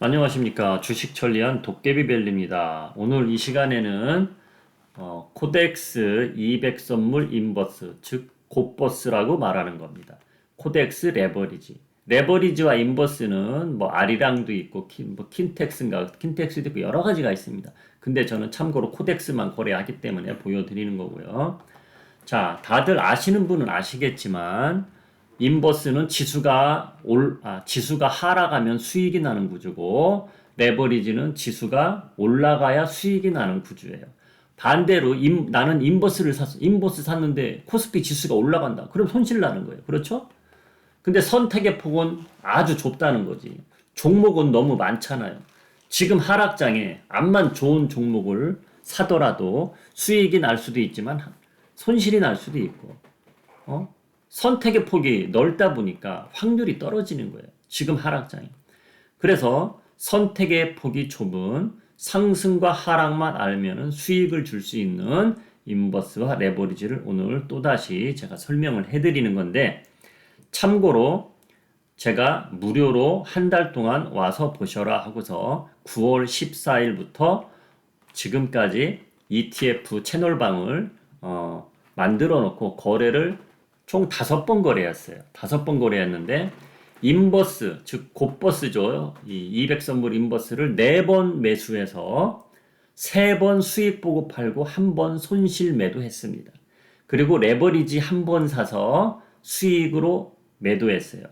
안녕하십니까. 주식 천리안 도깨비벨리입니다. 오늘 이 시간에는 코덱스 200 선물 인버스, 즉 곱버스라고 말하는 겁니다. 코덱스 레버리지. 레버리지와 인버스는 뭐 아리랑도 있고 킨텍스도 있고 여러 가지가 있습니다. 근데 저는 참고로 코덱스만 거래하기 때문에 보여드리는 거고요. 자, 다들 아시는 분은 아시겠지만 인버스는 지수가 하락하면 수익이 나는 구조고 레버리지는 지수가 올라가야 수익이 나는 구조예요. 반대로 나는 인버스 샀는데 코스피 지수가 올라간다. 그럼 손실 나는 거예요. 그렇죠? 근데 선택의 폭은 아주 좁다는 거지. 종목은 너무 많잖아요. 지금 하락장에 암만 좋은 종목을 사더라도 수익이 날 수도 있지만 손실이 날 수도 있고, 선택의 폭이 넓다 보니까 확률이 떨어지는 거예요. 지금 하락장에. 그래서 선택의 폭이 좁은 상승과 하락만 알면은 수익을 줄 수 있는 인버스와 레버리지를 오늘 또다시 제가 설명을 해드리는 건데, 참고로 제가 무료로 한 달 동안 와서 보셔라 하고서 9월 14일부터 지금까지 ETF 채널방을 만들어 놓고 거래를 총 5번 거래했어요. 5번 거래했는데 인버스, 즉 곱버스죠. 이 200 선물 인버스를 4번 매수해서 3번 수익 보고 팔고 1번 손실 매도했습니다. 그리고 레버리지 1번 사서 수익으로 매도했어요.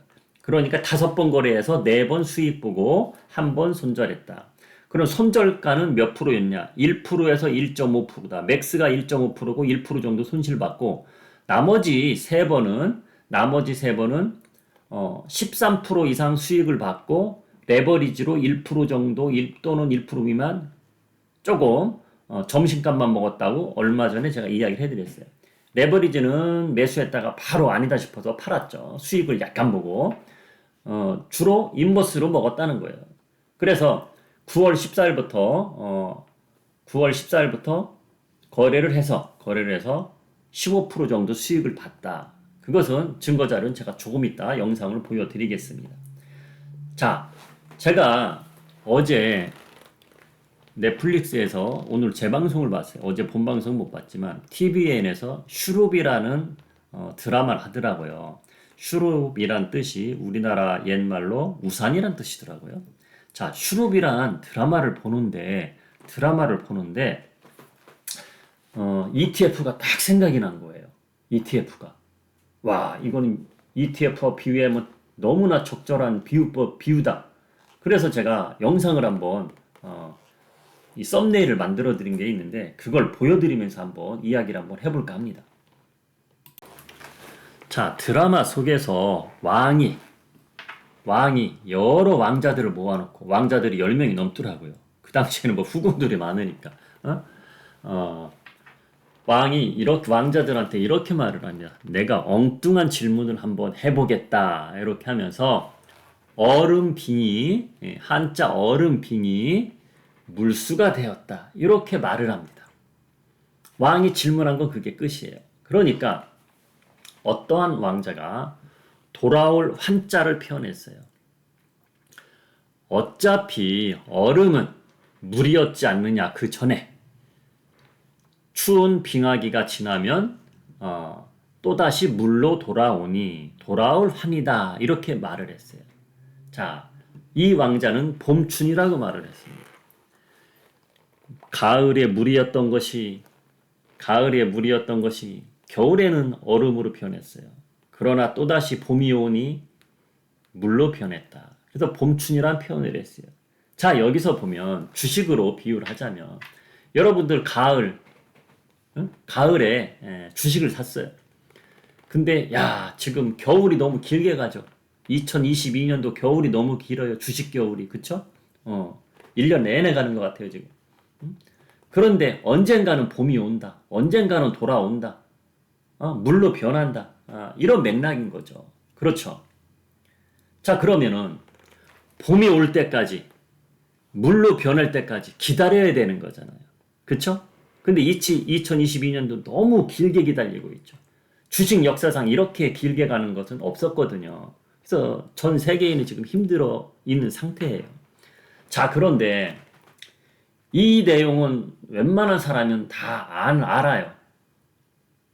그러니까 5번 거래해서 4번 수익 보고 1번 손절했다. 그럼 손절가는 몇 프로였냐? 1%에서 1.5%다. 맥스가 1.5%고 1% 정도 손실받고 나머지 세 번은 13% 이상 수익을 받고 레버리지로 1% 정도 또는 1% 미만 조금 점심값만 먹었다고 얼마 전에 제가 이야기를 해드렸어요. 레버리지는 매수했다가 바로 아니다 싶어서 팔았죠. 수익을 약간 보고 주로 인버스로 먹었다는 거예요. 그래서 9월 14일부터 거래를 해서 15% 정도 수익을 봤다. 그것은 증거자료는 제가 조금 이따 영상을 보여드리겠습니다. 자, 제가 어제 넷플릭스에서 오늘 재방송을 봤어요. 어제 본방송 못 봤지만 TVN에서 슈룹이라는 드라마를 하더라고요. 슈룹이란 뜻이 우리나라 옛말로 우산이란 뜻이더라고요. 자, 슈룹이란 드라마를 보는데 ETF가 딱 생각이 난 거예요. ETF가. 와, 이거는 ETF와 비유하면 너무나 적절한 비유다. 그래서 제가 영상을 한번, 이 썸네일을 만들어 드린 게 있는데, 그걸 보여드리면서 한번 이야기를 한번 해볼까 합니다. 자, 드라마 속에서 왕이 여러 왕자들을 모아놓고, 왕자들이 10명이 넘더라고요. 그 당시에는 뭐 후궁들이 많으니까, 왕이 왕자들한테 이렇게 말을 합니다. 내가 엉뚱한 질문을 한번 해보겠다. 이렇게 하면서 한자 얼음빙이 물수가 되었다. 이렇게 말을 합니다. 왕이 질문한 건 그게 끝이에요. 그러니까 어떠한 왕자가 돌아올 환자를 표현했어요. 어차피 얼음은 물이었지 않느냐 그 전에 추운 빙하기가 지나면 또다시 물로 돌아올 환이다 이렇게 말을 했어요. 자, 이 왕자는 봄춘이라고 말을 했습니다. 가을에 물이었던 것이 겨울에는 얼음으로 변했어요. 그러나 또다시 봄이 오니 물로 변했다. 그래서 봄춘이란 표현을 했어요. 자, 여기서 보면 주식으로 비유를 하자면 여러분들 가을에 주식을 샀어요. 근데 지금 겨울이 너무 길게 가죠. 2022년도 겨울이 너무 길어요. 주식 겨울이. 그쵸? 1년 내내 가는 것 같아요, 지금. 그런데 언젠가는 봄이 온다. 언젠가는 돌아온다. 물로 변한다. 이런 맥락인 거죠. 그렇죠? 자, 그러면은 봄이 올 때까지 물로 변할 때까지 기다려야 되는 거잖아요. 그쵸? 근데 2022년도 너무 길게 기다리고 있죠. 주식 역사상 이렇게 길게 가는 것은 없었거든요. 그래서 전 세계인이 지금 힘들어 있는 상태예요. 자, 그런데 이 내용은 웬만한 사람은 다 알아요.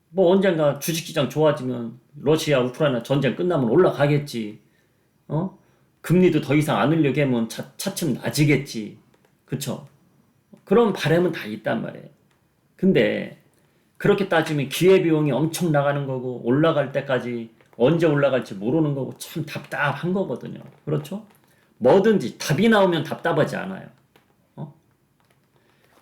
뭐 언젠가 주식시장 좋아지면 러시아 우크라이나 전쟁 끝나면 올라가겠지. 어? 금리도 더 이상 안 올려게 하면 차츰 낮아지겠지. 그쵸? 그런 바람은 다 있단 말이에요. 근데 그렇게 따지면 기회비용이 엄청 나가는 거고 올라갈 때까지 언제 올라갈지 모르는 거고 참 답답한 거거든요. 그렇죠? 뭐든지 답이 나오면 답답하지 않아요. 어?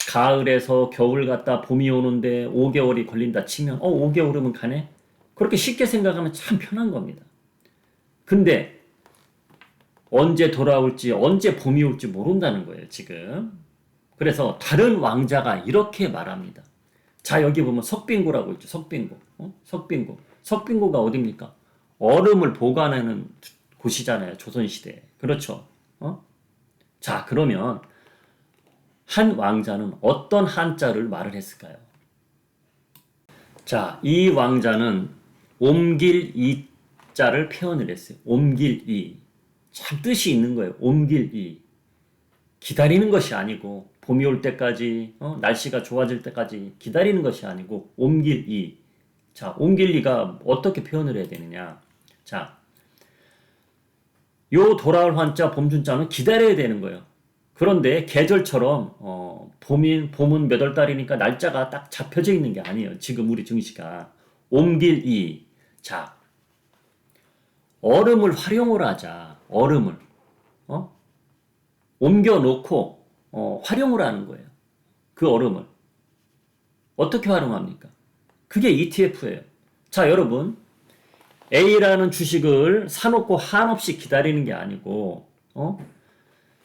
가을에서 겨울 갔다 봄이 오는데 5개월이 걸린다 치면 5개월이면 가네? 그렇게 쉽게 생각하면 참 편한 겁니다. 근데 언제 돌아올지 언제 봄이 올지 모른다는 거예요 지금. 그래서 다른 왕자가 이렇게 말합니다. 자, 여기 보면 석빙고라고 있죠. 석빙고. 석빙고. 석빙고가 어딥니까? 얼음을 보관하는 곳이잖아요. 조선시대에. 그렇죠. 자, 그러면 한 왕자는 어떤 한자를 말을 했을까요? 자, 이 왕자는 옮길 이자를 표현을 했어요. 옮길 이. 참 뜻이 있는 거예요. 옮길 이. 기다리는 것이 아니고 봄이 올 때까지 날씨가 좋아질 때까지 기다리는 것이 아니고 옮길 이. 자, 옮길 이가 어떻게 표현을 해야 되느냐. 자, 요 돌아올 환자 봄춘자는 기다려야 되는 거예요. 그런데 계절처럼 봄은 몇 월 달이니까 날짜가 딱 잡혀져 있는 게 아니에요. 지금 우리 증시가 옮길 이. 자, 얼음을 활용을 하자. 얼음을 옮겨 놓고 활용을 하는 거예요. 그 얼음을 어떻게 활용합니까? 그게 ETF예요. 자, 여러분, A라는 주식을 사놓고 한없이 기다리는 게 아니고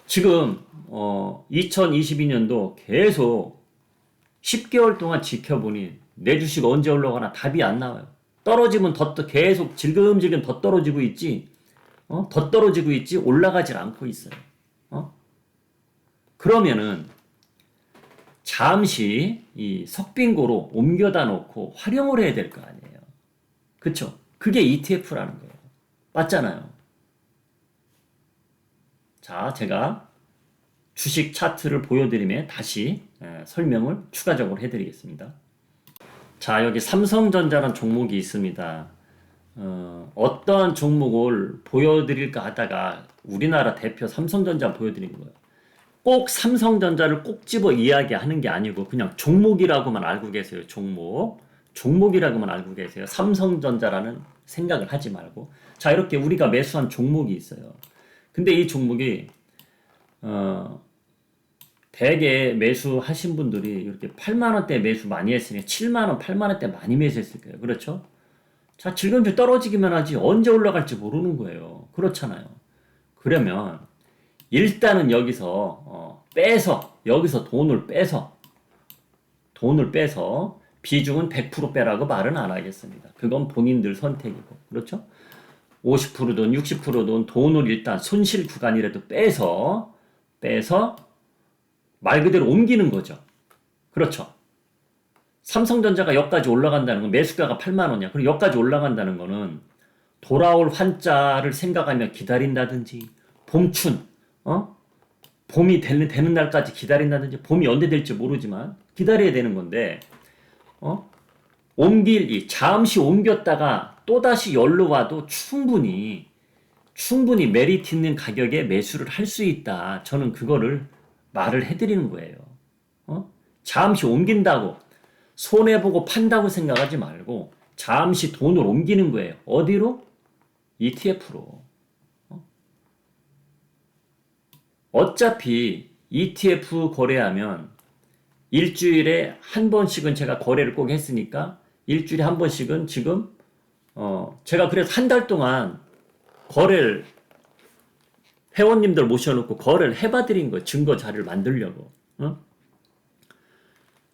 지금 2022년도 계속 10개월 동안 지켜보니 내 주식 언제 올라가나 답이 안 나와요. 떨어지면 계속 질금질금 더 떨어지고 있지, 더 떨어지고 있지 올라가질 않고 있어요. 그러면은 잠시 이 석빙고로 옮겨다 놓고 활용을 해야 될 거 아니에요. 그쵸? 그게 ETF라는 거예요. 맞잖아요. 자, 제가 주식 차트를 보여드리면 다시 설명을 추가적으로 해드리겠습니다. 자, 여기 삼성전자라는 종목이 있습니다. 어떠한 종목을 보여드릴까 하다가 우리나라 대표 삼성전자 보여드린 거예요. 꼭 삼성전자를 꼭 집어 이야기하는 게 아니고 그냥 종목이라고만 알고 계세요. 종목이라고만 알고 계세요. 삼성전자라는 생각을 하지 말고. 자, 이렇게 우리가 매수한 종목이 있어요. 근데 이 종목이 대개 매수하신 분들이 이렇게 8만 원대 매수 많이 했으니 7만 원, 8만 원대 많이 매수했을 거예요. 그렇죠? 자, 질금질 떨어지기만 하지 언제 올라갈지 모르는 거예요. 그렇잖아요. 그러면 일단은 여기서 여기서 돈을 빼서 비중은 100% 빼라고 말은 안 하겠습니다. 그건 본인들 선택이고. 그렇죠? 50%든 60%든 돈을 일단 손실 구간이라도 빼서 말 그대로 옮기는 거죠. 그렇죠? 삼성전자가 여기까지 올라간다는 건 매수가가 8만 원이야. 그리고 여기까지 올라간다는 거는 돌아올 환자를 생각하며 기다린다든지 봄춘 봄이 되는 날까지 기다린다든지 봄이 언제 될지 모르지만 기다려야 되는 건데 잠시 옮겼다가 또다시 열로 와도 충분히 메리트 있는 가격에 매수를 할 수 있다. 저는 그거를 말을 해드리는 거예요. 잠시 옮긴다고 손해보고 판다고 생각하지 말고 잠시 돈을 옮기는 거예요. 어디로? ETF로. 어차피 ETF 거래하면 일주일에 한 번씩은 제가 거래를 꼭 했으니까 일주일에 한 번씩은 지금 제가 그래서 한 달 동안 거래를 회원님들 모셔놓고 거래를 해봐드린 거예요. 증거 자료를 만들려고.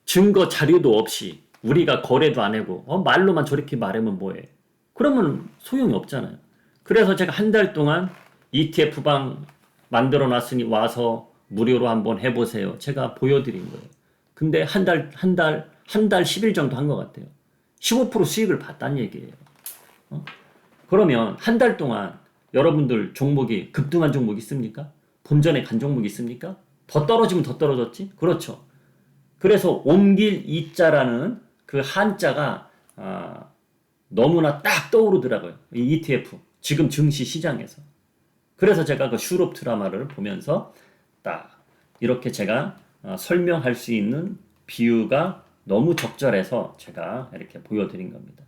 증거 자료도 없이 우리가 거래도 안 하고 말로만 저렇게 말하면 뭐해. 그러면 소용이 없잖아요. 그래서 제가 한 달 동안 ETF방 만들어 놨으니 와서 무료로 한번 해보세요. 제가 보여드린 거예요. 근데 한 달 10일 정도 한 것 같아요. 15% 수익을 봤다는 얘기예요. 그러면 한 달 동안 여러분들 종목이 급등한 종목 있습니까? 본전에 간 종목이 있습니까? 더 떨어지면 더 떨어졌지? 그렇죠. 그래서 옮길 이자라는 그 한자가 너무나 딱 떠오르더라고요. 이 ETF 지금 증시 시장에서. 그래서 제가 그 슈롭 드라마를 보면서 딱 이렇게 제가 설명할 수 있는 비유가 너무 적절해서 제가 이렇게 보여드린 겁니다.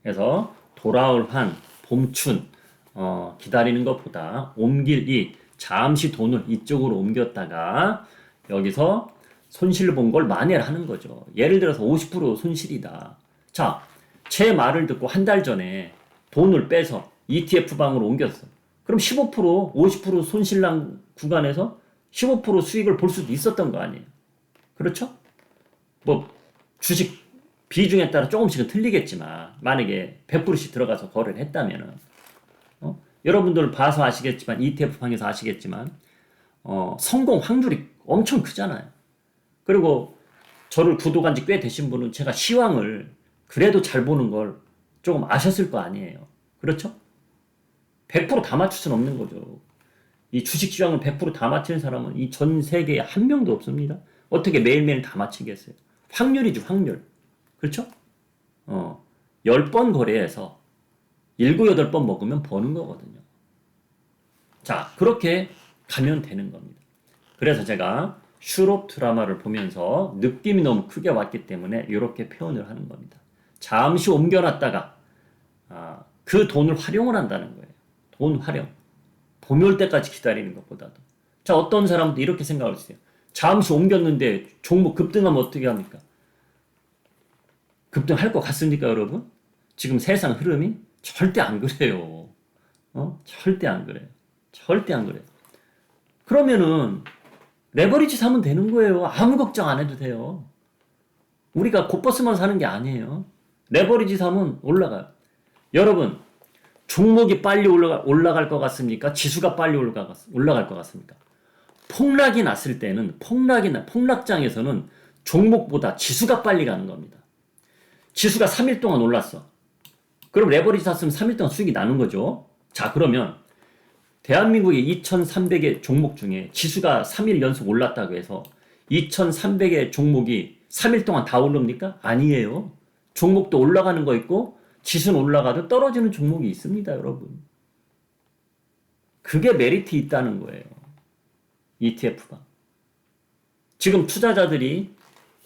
그래서 돌아올 환, 봄춘 기다리는 것보다 옮길 이 잠시 돈을 이쪽으로 옮겼다가 여기서 손실 본 걸 만회하는 거죠. 예를 들어서 50% 손실이다. 자, 제 말을 듣고 한 달 전에 돈을 빼서 ETF 방으로 옮겼어. 그럼 15%, 50% 손실 난 구간에서 15% 수익을 볼 수도 있었던 거 아니에요. 그렇죠? 뭐 주식 비중에 따라 조금씩은 틀리겠지만 만약에 100%씩 들어가서 거래를 했다면은 여러분들 봐서 아시겠지만 ETF 방에서 아시겠지만 성공 확률이 엄청 크잖아요. 그리고 저를 구독한 지 꽤 되신 분은 제가 시황을 그래도 잘 보는 걸 조금 아셨을 거 아니에요. 그렇죠? 100%다 맞출 수는 없는 거죠. 이 주식 시황을 100%다 맞히는 사람은 이 전 세계에 한 명도 없습니다. 어떻게 매일매일 다 맞히겠어요? 확률이죠, 확률. 그렇죠? 10번 거래해서 7, 8번 먹으면 버는 거거든요. 자, 그렇게 가면 되는 겁니다. 그래서 제가 슈롭 드라마를 보면서 느낌이 너무 크게 왔기 때문에 이렇게 표현을 하는 겁니다. 잠시 옮겨놨다가 그 돈을 활용을 한다는 거예요. 돈 활용. 봄이 올 때까지 기다리는 것보다도. 자, 어떤 사람도 이렇게 생각을 했어요. 잠시 옮겼는데 종목 급등하면 어떻게 합니까? 급등할 것 같습니까, 여러분? 지금 세상 흐름이 절대 안 그래요. 절대 안 그래요. 절대 안 그래요. 그러면은 레버리지 사면 되는 거예요. 아무 걱정 안 해도 돼요. 우리가 곧버스만 사는 게 아니에요. 레버리지 사면 올라가요. 여러분, 종목이 빨리 올라갈 것 같습니까? 지수가 빨리 올라갈 것 같습니까? 폭락이 났을 때는 폭락장에서는 종목보다 지수가 빨리 가는 겁니다. 지수가 3일 동안 올랐어. 그럼 레버리지 샀으면 3일 동안 수익이 나는 거죠. 자, 그러면 대한민국의 2,300의 종목 중에 지수가 3일 연속 올랐다고 해서 2,300의 종목이 3일 동안 다 오릅니까? 아니에요. 종목도 올라가는 거 있고 지수는 올라가도 떨어지는 종목이 있습니다, 여러분. 그게 메리트 있다는 거예요. ETF가. 지금 투자자들이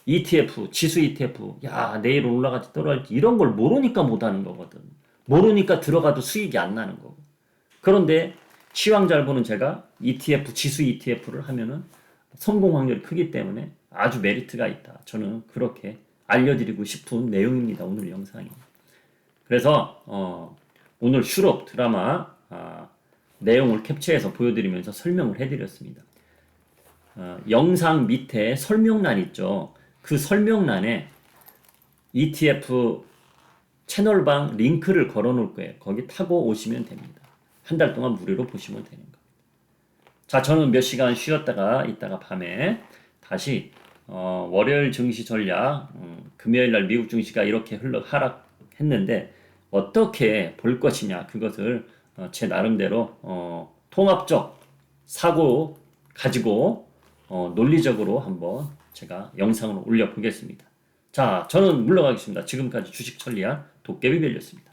ETF, 지수 ETF, 야, 내일 올라갈지 떨어질지 이런 걸 모르니까 못하는 거거든. 모르니까 들어가도 수익이 안 나는 거고. 그런데 시황 잘 보는 제가 ETF, 지수 ETF를 하면은 성공 확률이 크기 때문에 아주 메리트가 있다. 저는 그렇게 알려드리고 싶은 내용입니다. 오늘 영상이. 그래서 오늘 슈롭 드라마 내용을 캡처해서 보여드리면서 설명을 해드렸습니다. 영상 밑에 설명란 있죠. 그 설명란에 ETF 채널방 링크를 걸어 놓을 거예요. 거기 타고 오시면 됩니다. 한 달 동안 무료로 보시면 되는 겁니다. 자, 저는 몇 시간 쉬었다가 이따가 밤에 다시 월요일 증시 전략, 금요일 날 미국 증시가 이렇게 하락했는데 어떻게 볼 것이냐, 그것을 제 나름대로 통합적 사고 가지고 논리적으로 한번 제가 영상으로 올려보겠습니다. 자, 저는 물러가겠습니다. 지금까지 주식 천리안 도깨비별이었습니다.